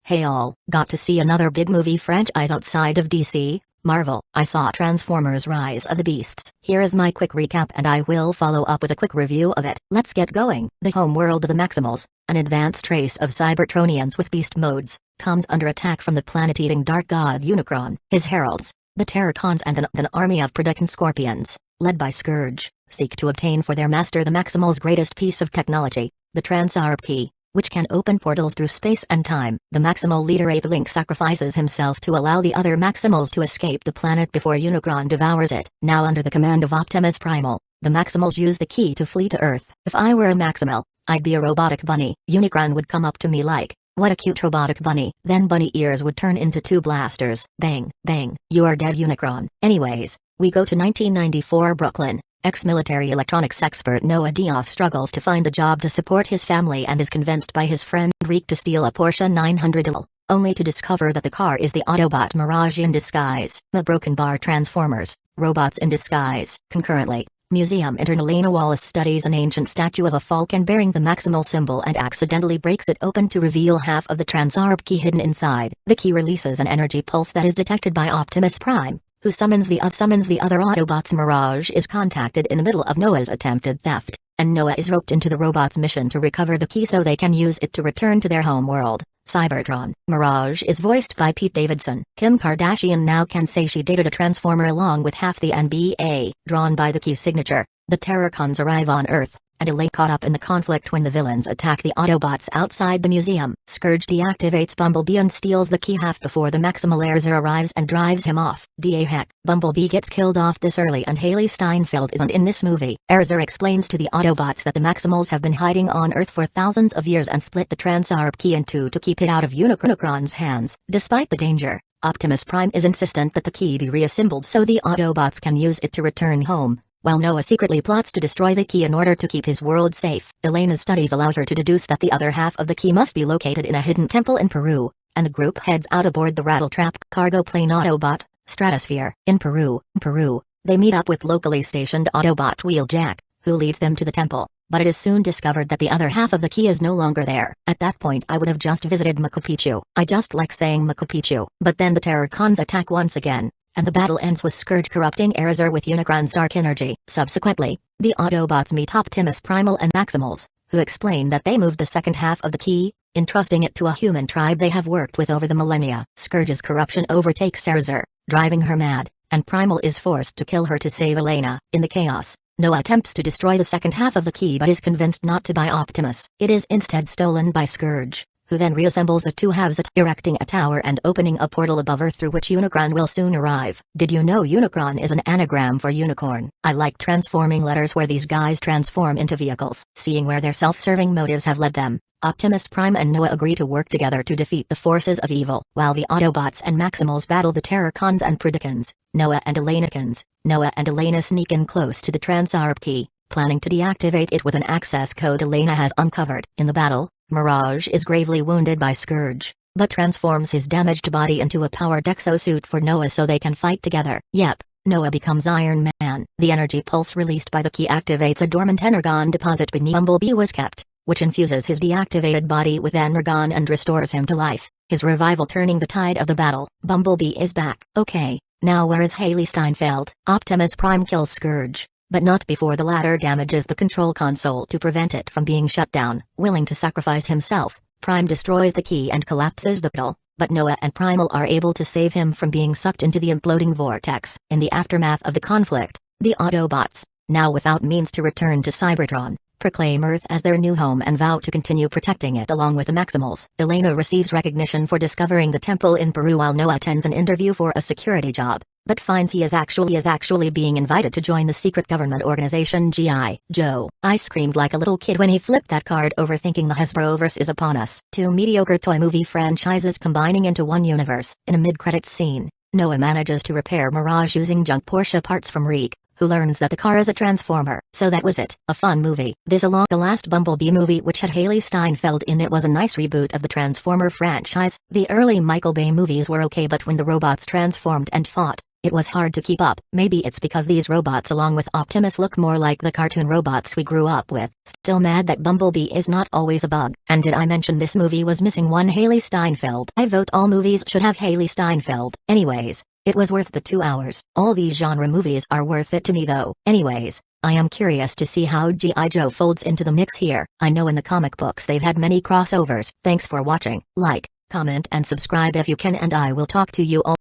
Hey all, got to see another big movie franchise outside of DC, Marvel. I saw Transformers Rise of the Beasts. Here is my quick recap and I will follow up with a quick review of it. Let's get going. The home world of the Maximals, an advanced race of Cybertronians with beast modes, comes under attack from the planet-eating dark god Unicron. His heralds, the Terracons and an army of Predacon Scorpions, led by Scourge, seek to obtain for their master the Maximals' greatest piece of technology, the Transarp Key, which can open portals through space and time. The Maximal leader Ape Link sacrifices himself to allow the other Maximals to escape the planet before Unicron devours it. Now under the command of Optimus Primal, the Maximals use the key to flee to Earth. If I were a Maximal, I'd be a robotic bunny. Unicron would come up to me like, "What a cute robotic bunny." Then bunny ears would turn into two blasters. Bang, bang, you're dead Unicron. Anyways, we go to 1994 Brooklyn. Ex-military electronics expert Noah Diaz struggles to find a job to support his family and is convinced by his friend Reek to steal a Porsche 911, only to discover that the car is the Autobot Mirage in disguise. A broken bar transformers, robots in disguise. Concurrently, museum intern Elena Wallace studies an ancient statue of a falcon bearing the Maximal symbol and accidentally breaks it open to reveal half of the Transarp Key hidden inside. The key releases an energy pulse that is detected by Optimus Prime, who summons the other Autobots. Mirage is contacted in the middle of Noah's attempted theft, and Noah is roped into the robots' mission to recover the key so they can use it to return to their home world, Cybertron. Mirage is voiced by Pete Davidson. Kim Kardashian now can say she dated a Transformer along with half the NBA. Drawn by the key signature, the Terracons arrive on Earth, and Elaine caught up in the conflict when the villains attack the Autobots outside the museum. Scourge deactivates Bumblebee and steals the key half before the Maximal Erza arrives and drives him off. Heck, Bumblebee gets killed off this early and Haley Steinfeld isn't in this movie. Erza explains to the Autobots that the Maximals have been hiding on Earth for thousands of years and split the Transarp Key in two to keep it out of Unicron's hands. Despite the danger, Optimus Prime is insistent that the key be reassembled so the Autobots can use it to return home, while Noah secretly plots to destroy the key in order to keep his world safe. Elena's studies allowed her to deduce that the other half of the key must be located in a hidden temple in Peru, and the group heads out aboard the Rattletrap cargo plane Autobot Stratosphere. In Peru, they meet up with locally stationed Autobot Wheeljack, who leads them to the temple, but it is soon discovered that the other half of the key is no longer there. At that point I would have just visited Machu Picchu. I just like saying Machu Picchu. But then the Terracons attack once again, and the battle ends with Scourge corrupting Erza with Unicron's dark energy. Subsequently, the Autobots meet Optimus Primal and Maximals, who explain that they moved the second half of the key, entrusting it to a human tribe they have worked with over the millennia. Scourge's corruption overtakes Erza, driving her mad, and Primal is forced to kill her to save Elena. In the chaos, Noah attempts to destroy the second half of the key but is convinced not to by Optimus. It is instead stolen by Scourge, who then reassembles the two halves, erecting a tower and opening a portal above Earth through which Unicron will soon arrive. Did you know Unicron is an anagram for unicorn? I like transforming letters where these guys transform into vehicles. Seeing where their self-serving motives have led them, Optimus Prime and Noah agree to work together to defeat the forces of evil. While the Autobots and Maximals battle the Terracons and Predacons, Noah and Elena sneak in close to the Transarp Key, planning to deactivate it with an access code Elena has uncovered. In the battle, Mirage is gravely wounded by Scourge, but transforms his damaged body into a powered exosuit for Noah so they can fight together. Yep, Noah becomes Iron Man. The energy pulse released by the key activates a dormant energon deposit beneath Bumblebee was kept, which infuses his deactivated body with energon and restores him to life, his revival turning the tide of the battle. Bumblebee is back. Okay, now where is Haley Steinfeld? Optimus Prime kills Scourge, but not before the latter damages the control console to prevent it from being shut down. Willing to sacrifice himself, Prime destroys the key and collapses the portal, but Noah and Primal are able to save him from being sucked into the imploding vortex. In the aftermath of the conflict, the Autobots, now without means to return to Cybertron, proclaim Earth as their new home and vow to continue protecting it along with the Maximals. Elena receives recognition for discovering the temple in Peru while Noah attends an interview for a security job, but finds he is actually being invited to join the secret government organization G.I. Joe. I screamed like a little kid when he flipped that card over thinking the Hasbroverse is upon us. Two mediocre toy movie franchises combining into one universe. In a mid-credits scene, Noah manages to repair Mirage using junk Porsche parts from Reek, who learns that the car is a transformer. So that was it. A fun movie. This along the last Bumblebee movie which had Haley Steinfeld in it was a nice reboot of the Transformer franchise. The early Michael Bay movies were okay but when the robots transformed and fought, It was hard to keep up. Maybe it's because these robots along with Optimus look more like the cartoon robots we grew up with. Still mad that Bumblebee is not always a bug. And did I mention this movie was missing one Haley Steinfeld? I vote all movies should have Haley Steinfeld. Anyways, it was worth the 2 hours. All these genre movies are worth it to me though. Anyways, I am curious to see how G.I. Joe folds into the mix here. I know in the comic books they've had many crossovers. Thanks for watching. Like, comment and subscribe if you can, and I will talk to you all